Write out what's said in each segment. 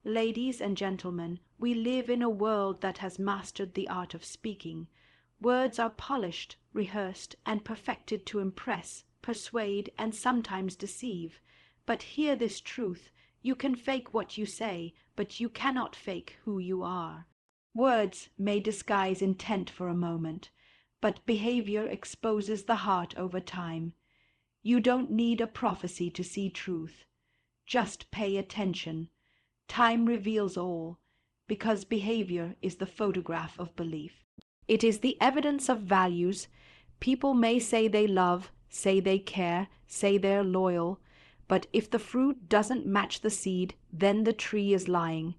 Ladies and gentlemen, we live in a world that has mastered the art of speaking. Words are polished, rehearsed, and perfected to impress, persuade, and sometimes deceive. But hear this truth: you can fake what you say, but you cannot fake who you are. Words may disguise intent for a moment, but behavior exposes the heart over time. You don't need a prophecy to see truth. Just pay attention. Time reveals all, because behavior is the photograph of belief. It is the evidence of values. People may say they love, say they care, say they're loyal, but if the fruit doesn't match the seed, then the tree is lying.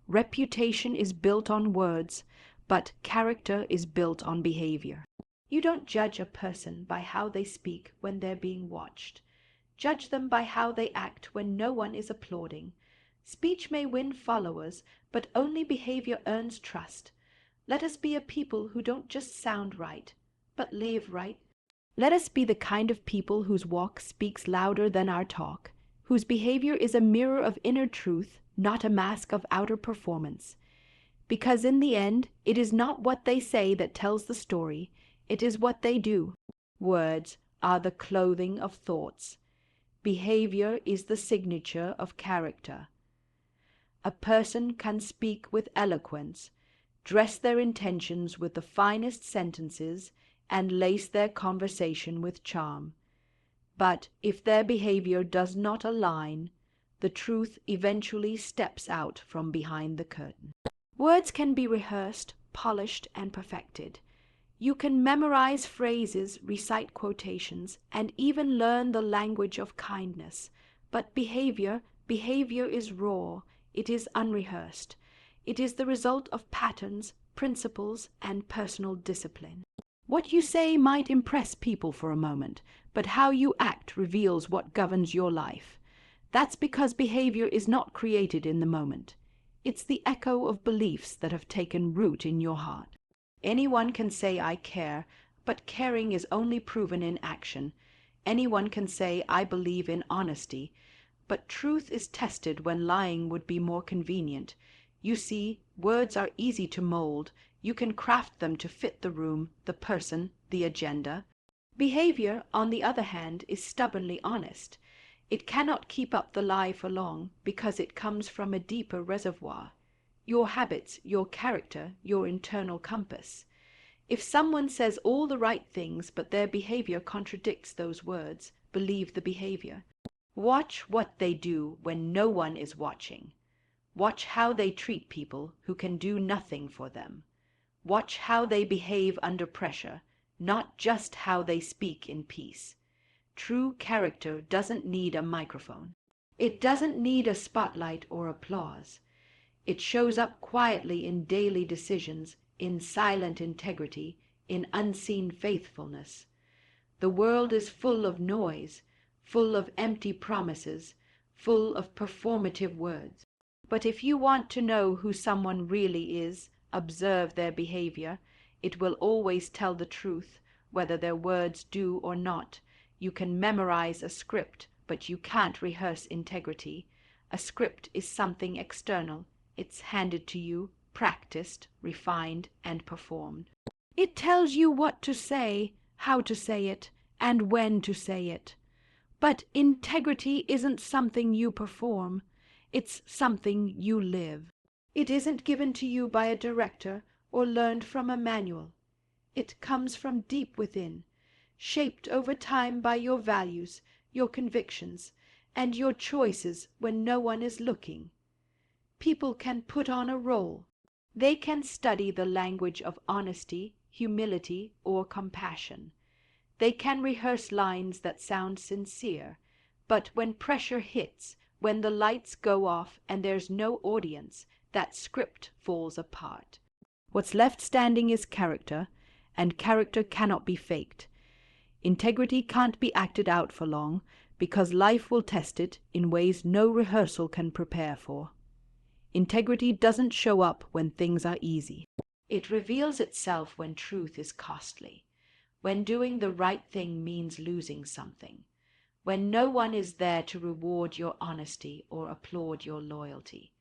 Reputation is built on words, but character is built on behavior. You don't judge a person by how they speak when they're being watched. Judge them by how they act when no one is applauding. Speech may win followers, but only behavior earns trust. Let us be a people who don't just sound right, but live right. Let us be the kind of people whose walk speaks louder than our talk, whose behavior is a mirror of inner truth, not a mask of outer performance. Because in the end, it is not what they say that tells the story, it is what they do. Words are the clothing of thoughts. Behavior is the signature of character. A person can speak with eloquence, dress their intentions with the finest sentences, and lace their conversation with charm. But if their behavior does not align, the truth eventually steps out from behind the curtain. Words can be rehearsed, polished, and perfected. You can memorize phrases, recite quotations, and even learn the language of kindness. But behavior is raw. It is unrehearsed. It is the result of patterns, principles, and personal discipline. What you say might impress people for a moment, but how you act reveals what governs your life. That's because behavior is not created in the moment. It's the echo of beliefs that have taken root in your heart. Anyone can say, "I care," but caring is only proven in action. Anyone can say, "I believe in honesty," but truth is tested when lying would be more convenient. You see, words are easy to mold. You can craft them to fit the room, the person, the agenda. Behavior, on the other hand, is stubbornly honest. It cannot keep up the lie for long, because it comes from a deeper reservoir. Your habits, your character, your internal compass. If someone says all the right things, but their behavior contradicts those words, believe the behavior. Watch what they do when no one is watching. Watch how they treat people who can do nothing for them. Watch how they behave under pressure, not just how they speak in peace. True character doesn't need a microphone. It doesn't need a spotlight or applause. It shows up quietly in daily decisions, in silent integrity, in unseen faithfulness. The world is full of noise, full of empty promises, full of performative words. But if you want to know who someone really is, observe their behavior. It will always tell the truth, whether their words do or not. You can memorize a script, but you can't rehearse integrity. A script is something external. It's handed to you, practiced, refined, and performed. It tells you what to say, how to say it, and when to say it. But integrity isn't something you perform. It's something you live. It isn't given to you by a director or learned from a manual. It comes from deep within, shaped over time by your values, your convictions, and your choices when no one is looking. People can put on a role. They can study the language of honesty, humility, or compassion. They can rehearse lines that sound sincere, but when pressure hits, when the lights go off and there's no audience, that script falls apart. What's left standing is character, and character cannot be faked. Integrity can't be acted out for long, because life will test it in ways no rehearsal can prepare for. Integrity doesn't show up when things are easy. It reveals itself when truth is costly, when doing the right thing means losing something, when no one is there to reward your honesty or applaud your loyalty.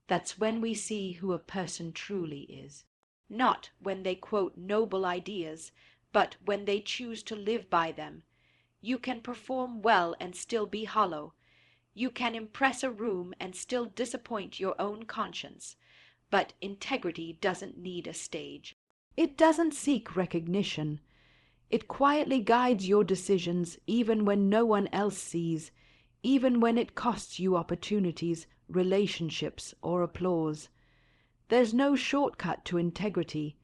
That's when we see who a person truly is. Not when they quote noble ideas, but when they choose to live by them. You can perform well and still be hollow. You can impress a room and still disappoint your own conscience. But integrity doesn't need a stage. It doesn't seek recognition. It quietly guides your decisions even when no one else sees, even when it costs you opportunities, relationships, or applause. There's no shortcut to integrity.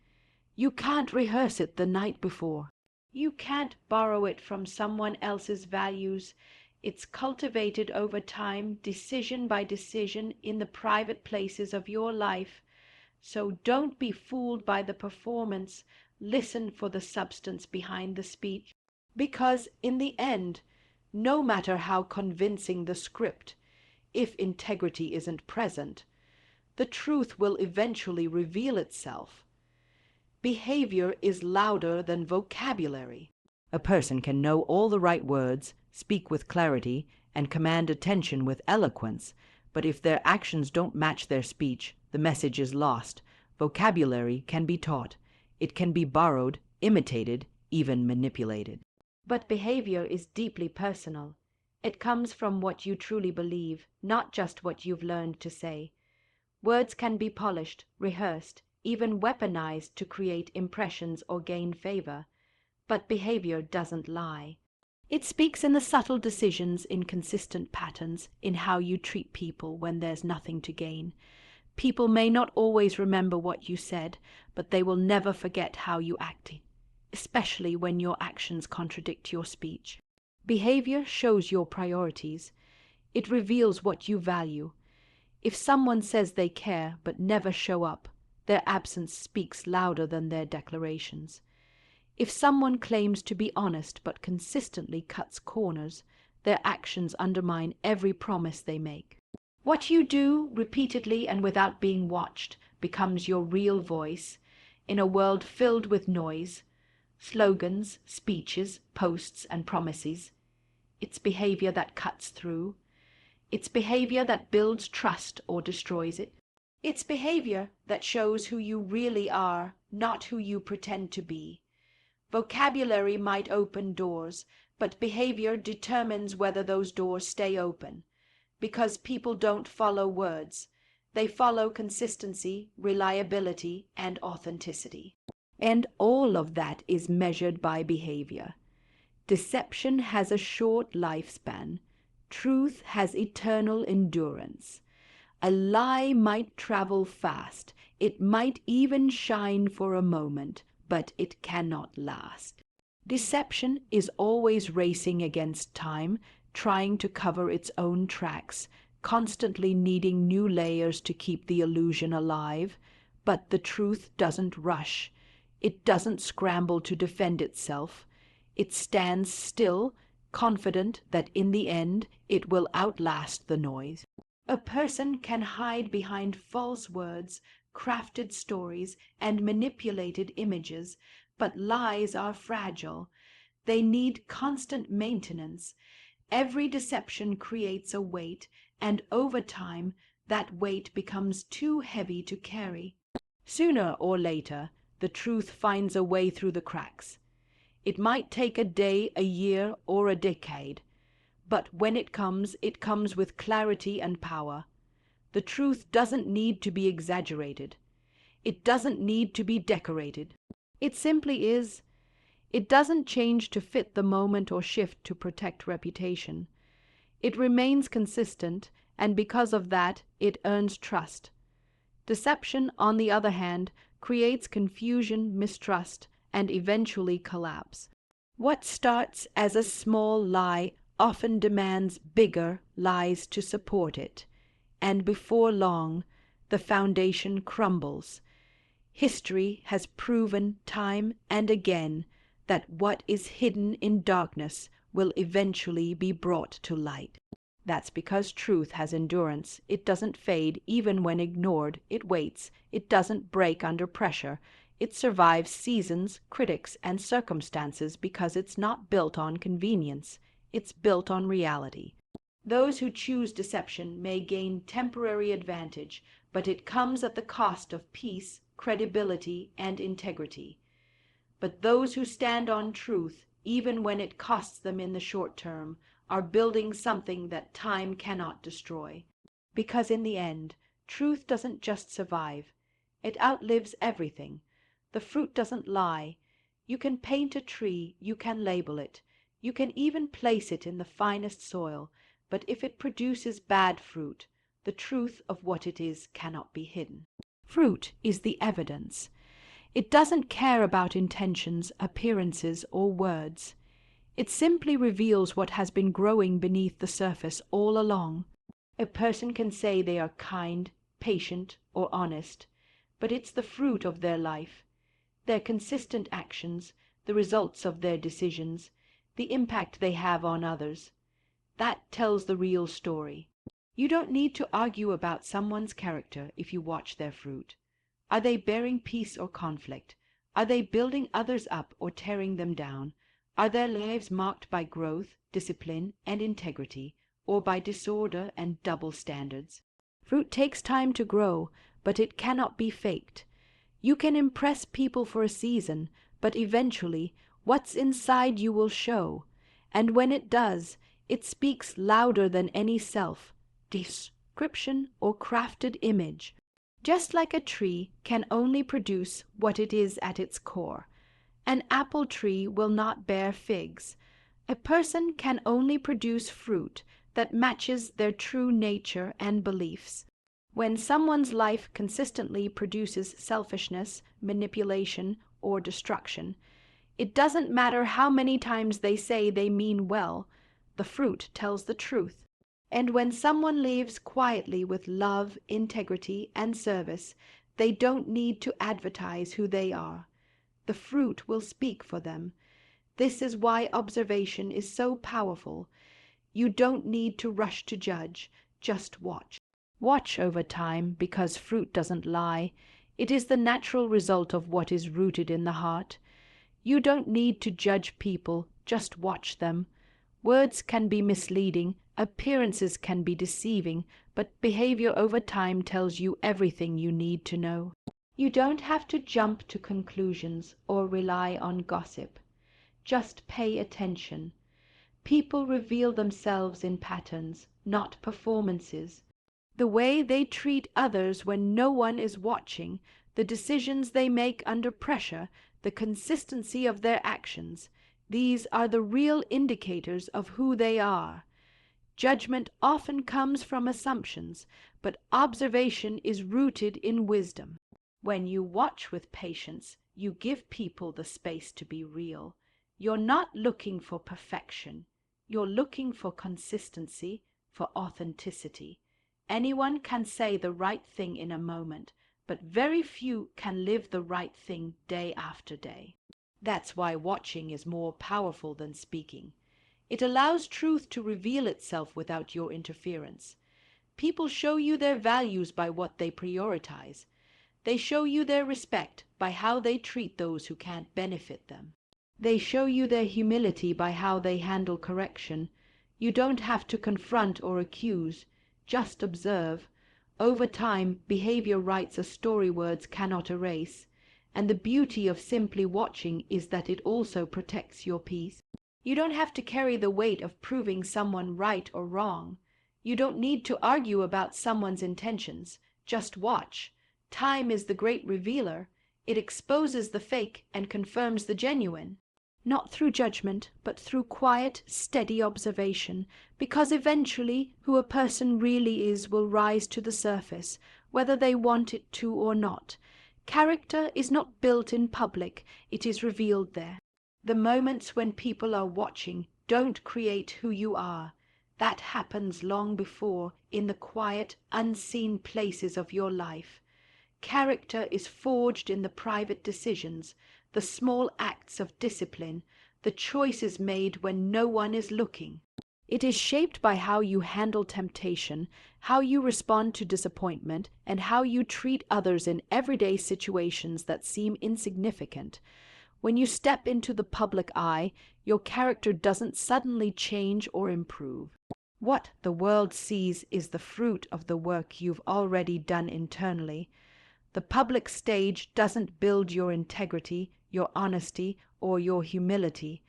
You can't rehearse it the night before. You can't borrow it from someone else's values. It's cultivated over time, decision by decision, in the private places of your life. So don't be fooled by the performance. Listen for the substance behind the speech. Because in the end, no matter how convincing the script, if integrity isn't present, the truth will eventually reveal itself. Behavior is louder than vocabulary. A person can know all the right words, speak with clarity, and command attention with eloquence, but if their actions don't match their speech, the message is lost. Vocabulary can be taught. It can be borrowed, imitated, even manipulated. But behavior is deeply personal. It comes from what you truly believe, not just what you've learned to say. Words can be polished, rehearsed, even weaponized to create impressions or gain favor. But behavior doesn't lie. It speaks in the subtle decisions, in consistent patterns, in how you treat people when there's nothing to gain. People may not always remember what you said, but they will never forget how you acted, especially when your actions contradict your speech. Behavior shows your priorities. It reveals what you value. If someone says they care but never show up, their absence speaks louder than their declarations. If someone claims to be honest but consistently cuts corners, their actions undermine every promise they make. What you do repeatedly and without being watched becomes your real voice in a world filled with noise, slogans, speeches, posts, and promises. It's behavior that cuts through. It's behavior that builds trust or destroys it. It's behavior that shows who you really are, not who you pretend to be. Vocabulary might open doors, but behavior determines whether those doors stay open. Because people don't follow words. They follow consistency, reliability, and authenticity. And all of that is measured by behavior. Deception has a short lifespan. Truth has eternal endurance. A lie might travel fast. It might even shine for a moment, but it cannot last. Deception is always racing against time, trying to cover its own tracks, constantly needing new layers to keep the illusion alive. But the truth doesn't rush. It doesn't scramble to defend itself. It stands still, confident that in the end it will outlast the noise. A person can hide behind false words, crafted stories, and manipulated images, but lies are fragile. They need constant maintenance. Every deception creates a weight, and over time that weight becomes too heavy to carry. Sooner or later, the truth finds a way through the cracks. It might take a day, a year, or a decade, but when it comes with clarity and power. The truth doesn't need to be exaggerated. It doesn't need to be decorated. It simply is. It doesn't change to fit the moment or shift to protect reputation. It remains consistent, and because of that, it earns trust. Deception, on the other hand, creates confusion, mistrust, and eventually collapse. What starts as a small lie often demands bigger lies to support it, and before long, the foundation crumbles. History has proven time and again that what is hidden in darkness will eventually be brought to light. That's because truth has endurance. It doesn't fade even when ignored. It waits. It doesn't break under pressure. It survives seasons, critics, and circumstances because it's not built on convenience. It's built on reality. Those who choose deception may gain temporary advantage, but it comes at the cost of peace, credibility, and integrity. But those who stand on truth, even when it costs them in the short term, are building something that time cannot destroy. Because in the end, truth doesn't just survive, it outlives everything. The fruit doesn't lie. You can paint a tree, you can label it, you can even place it in the finest soil, but if it produces bad fruit, the truth of what it is cannot be hidden. Fruit is the evidence. It doesn't care about intentions, appearances, or words. It simply reveals what has been growing beneath the surface all along. A person can say they are kind, patient, or honest, but it's the fruit of their life, their consistent actions, the results of their decisions, the impact they have on others. That tells the real story. You don't need to argue about someone's character if you watch their fruit. Are they bearing peace or conflict? Are they building others up or tearing them down? Are their lives marked by growth, discipline, and integrity, or by disorder and double standards? Fruit takes time to grow, but it cannot be faked. You can impress people for a season, but eventually what's inside you will show, and when it does, it speaks louder than any description or crafted image. Just like a tree can only produce what it is at its core, an apple tree will not bear figs. A person can only produce fruit that matches their true nature and beliefs. When someone's life consistently produces selfishness, manipulation, or destruction, it doesn't matter how many times they say they mean well, the fruit tells the truth. And when someone lives quietly with love, integrity, and service, they don't need to advertise who they are. The fruit will speak for them. This is why observation is so powerful. You don't need to rush to judge, just watch. Watch over time, because fruit doesn't lie. It is the natural result of what is rooted in the heart. You don't need to judge people, just watch them. Words can be misleading, appearances can be deceiving, but behavior over time tells you everything you need to know. You don't have to jump to conclusions or rely on gossip. Just pay attention. People reveal themselves in patterns, not performances. The way they treat others when no one is watching, the decisions they make under pressure, the consistency of their actions, these are the real indicators of who they are. Judgment often comes from assumptions, but observation is rooted in wisdom. When you watch with patience, you give people the space to be real. You're not looking for perfection. You're looking for consistency, for authenticity. Anyone can say the right thing in a moment, but very few can live the right thing day after day. That's why watching is more powerful than speaking. It allows truth to reveal itself without your interference. People show you their values by what they prioritize. They show you their respect by how they treat those who can't benefit them. They show you their humility by how they handle correction. You don't have to confront or accuse, just observe. Over time, behavior writes a story words cannot erase, and the beauty of simply watching is that it also protects your peace. You don't have to carry the weight of proving someone right or wrong. You don't need to argue about someone's intentions. Just watch. Time is the great revealer. It exposes the fake and confirms the genuine. Not through judgment, but through quiet, steady observation, because eventually who a person really is will rise to the surface, whether they want it to or not. Character is not built in public, it is revealed there. The moments when people are watching don't create who you are. That happens long before, in the quiet, unseen places of your life. Character is forged in the private decisions, the small acts of discipline, the choices made when no one is looking. It is shaped by how you handle temptation, how you respond to disappointment, and how you treat others in everyday situations that seem insignificant. When you step into the public eye, your character doesn't suddenly change or improve. What the world sees is the fruit of the work you've already done internally. The public stage doesn't build your integrity, your honesty, or your humility.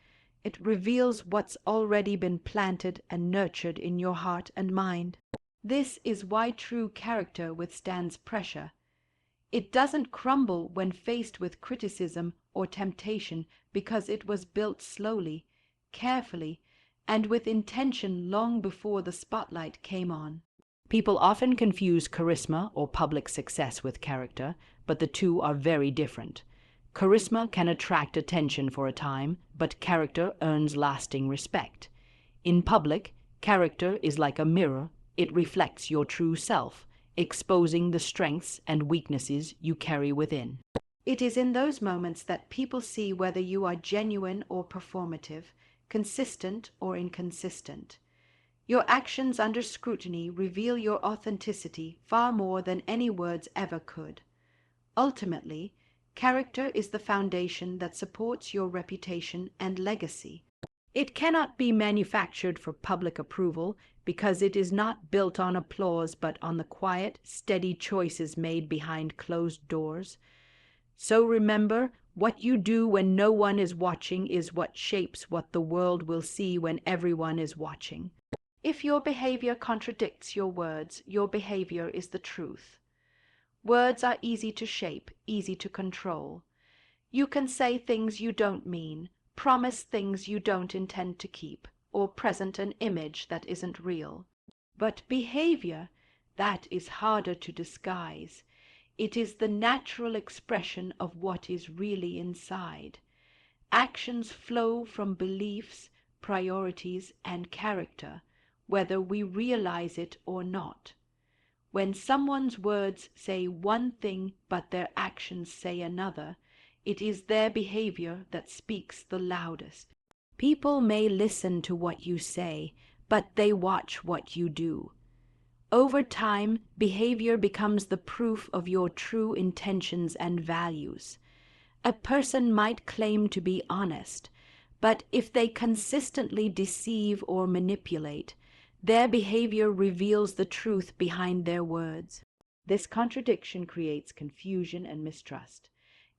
It reveals what's already been planted and nurtured in your heart and mind. This is why true character withstands pressure. It doesn't crumble when faced with criticism or temptation because it was built slowly, carefully, and with intention long before the spotlight came on. People often confuse charisma or public success with character, but the two are very different. Charisma can attract attention for a time, but character earns lasting respect. In public, character is like a mirror. It reflects your true self, exposing the strengths and weaknesses you carry within. It is in those moments that people see whether you are genuine or performative, consistent or inconsistent. Your actions under scrutiny reveal your authenticity far more than any words ever could. Ultimately, character is the foundation that supports your reputation and legacy. It cannot be manufactured for public approval because it is not built on applause but on the quiet, steady choices made behind closed doors. So remember, what you do when no one is watching is what shapes what the world will see when everyone is watching. If your behavior contradicts your words, your behavior is the truth. Words are easy to shape, easy to control. You can say things you don't mean, promise things you don't intend to keep, or present an image that isn't real. But behavior, that is harder to disguise. It is the natural expression of what is really inside. Actions flow from beliefs, priorities, and character, whether we realize it or not. When someone's words say one thing but their actions say another, it is their behavior that speaks the loudest. People may listen to what you say, but they watch what you do. Over time, behavior becomes the proof of your true intentions and values. A person might claim to be honest, but if they consistently deceive or manipulate, their behavior reveals the truth behind their words. This contradiction creates confusion and mistrust.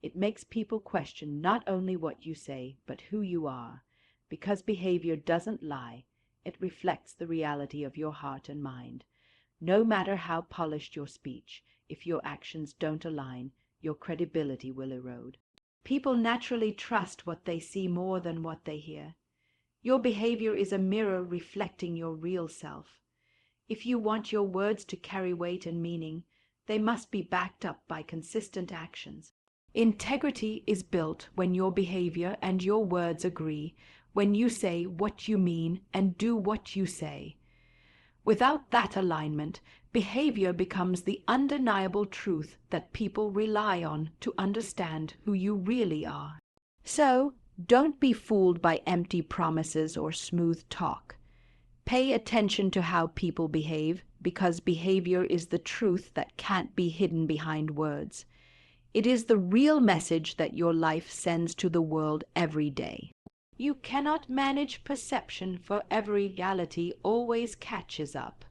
It makes people question not only what you say, but who you are. Because behavior doesn't lie, it reflects the reality of your heart and mind. No matter how polished your speech, if your actions don't align, your credibility will erode. People naturally trust what they see more than what they hear. Your behavior is a mirror reflecting your real self. If you want your words to carry weight and meaning, they must be backed up by consistent actions. Integrity is built when your behavior and your words agree, when you say what you mean and do what you say. Without that alignment, behavior becomes the undeniable truth that people rely on to understand who you really are. So, don't be fooled by empty promises or smooth talk. Pay attention to how people behave, because behavior is the truth that can't be hidden behind words. It is the real message that your life sends to the world every day. You cannot manage perception, for every reality always catches up.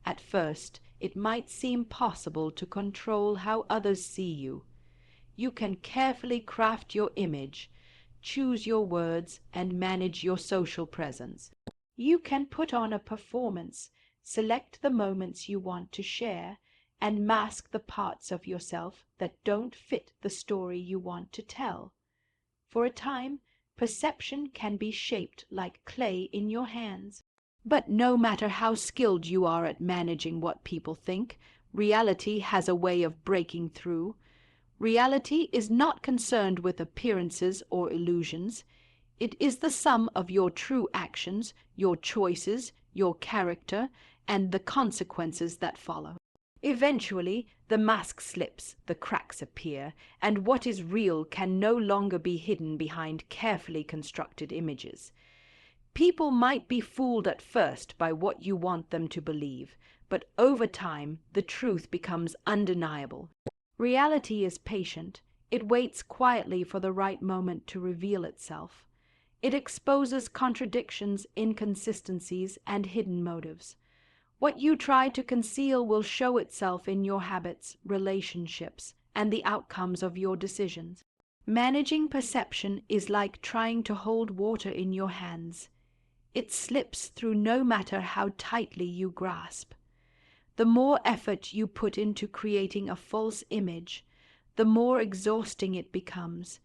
At first, it might seem possible to control how others see you. You can carefully craft your image, choose your words, and manage your social presence. You can put on a performance, select the moments you want to share, and mask the parts of yourself that don't fit the story you want to tell. For a time, perception can be shaped like clay in your hands. But no matter how skilled you are at managing what people think, reality has a way of breaking through. Reality is not concerned with appearances or illusions. It is the sum of your true actions, your choices, your character, and the consequences that follow. Eventually, the mask slips, the cracks appear, and what is real can no longer be hidden behind carefully constructed images. People might be fooled at first by what you want them to believe, but over time, the truth becomes undeniable. Reality is patient. It waits quietly for the right moment to reveal itself. It exposes contradictions, inconsistencies, and hidden motives. What you try to conceal will show itself in your habits, relationships, and the outcomes of your decisions. Managing perception is like trying to hold water in your hands. It slips through no matter how tightly you grasp. The more effort you put into creating a false image, the more exhausting it becomes,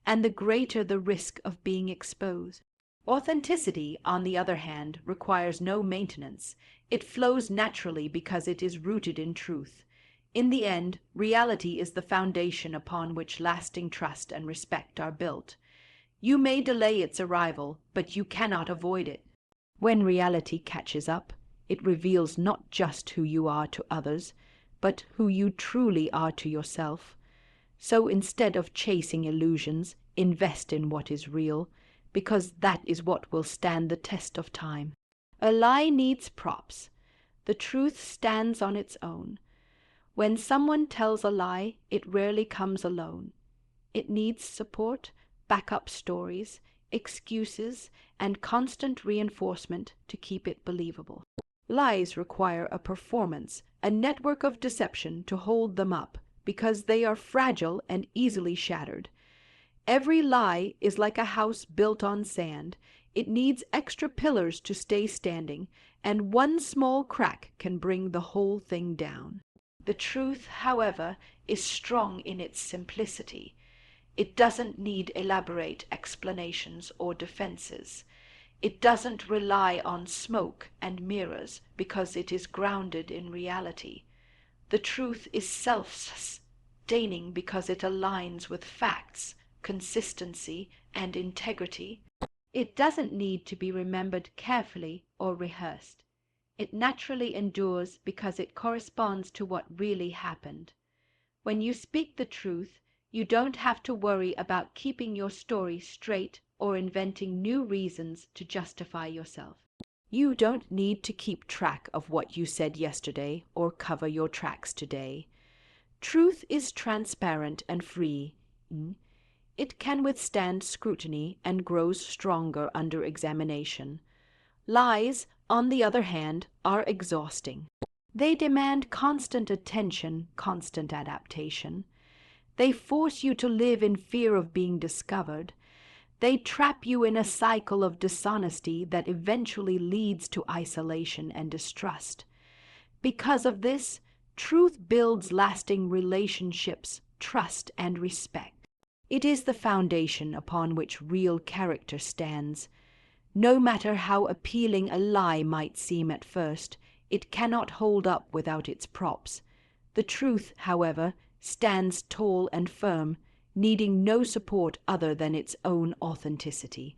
and the greater the risk of being exposed. Authenticity, on the other hand, requires no maintenance. It flows naturally because it is rooted in truth. In the end, reality is the foundation upon which lasting trust and respect are built. You may delay its arrival, but you cannot avoid it. When reality catches up, it reveals not just who you are to others, but who you truly are to yourself. So instead of chasing illusions, invest in what is real, because that is what will stand the test of time. A lie needs props. The truth stands on its own. When someone tells a lie, it rarely comes alone. It needs support, backup stories, excuses, and constant reinforcement to keep it believable. Lies require a performance, a network of deception to hold them up, because they are fragile and easily shattered. Every lie is like a house built on sand. It needs extra pillars to stay standing, and one small crack can bring the whole thing down. The truth, however, is strong in its simplicity. It doesn't need elaborate explanations or defenses. It doesn't rely on smoke and mirrors because it is grounded in reality. The truth is self-sustaining because it aligns with facts, consistency, and integrity. It doesn't need to be remembered carefully or rehearsed. It naturally endures because it corresponds to what really happened. When you speak the truth, you don't have to worry about keeping your story straight or inventing new reasons to justify yourself. You don't need to keep track of what you said yesterday or cover your tracks today. Truth is transparent and free. It can withstand scrutiny and grows stronger under examination. Lies, on the other hand, are exhausting. They demand constant attention, constant adaptation. They force you to live in fear of being discovered. They trap you in a cycle of dishonesty that eventually leads to isolation and distrust. Because of this, truth builds lasting relationships, trust, and respect. It is the foundation upon which real character stands. No matter how appealing a lie might seem at first, it cannot hold up without its props. The truth, however, stands tall and firm, needing no support other than its own authenticity.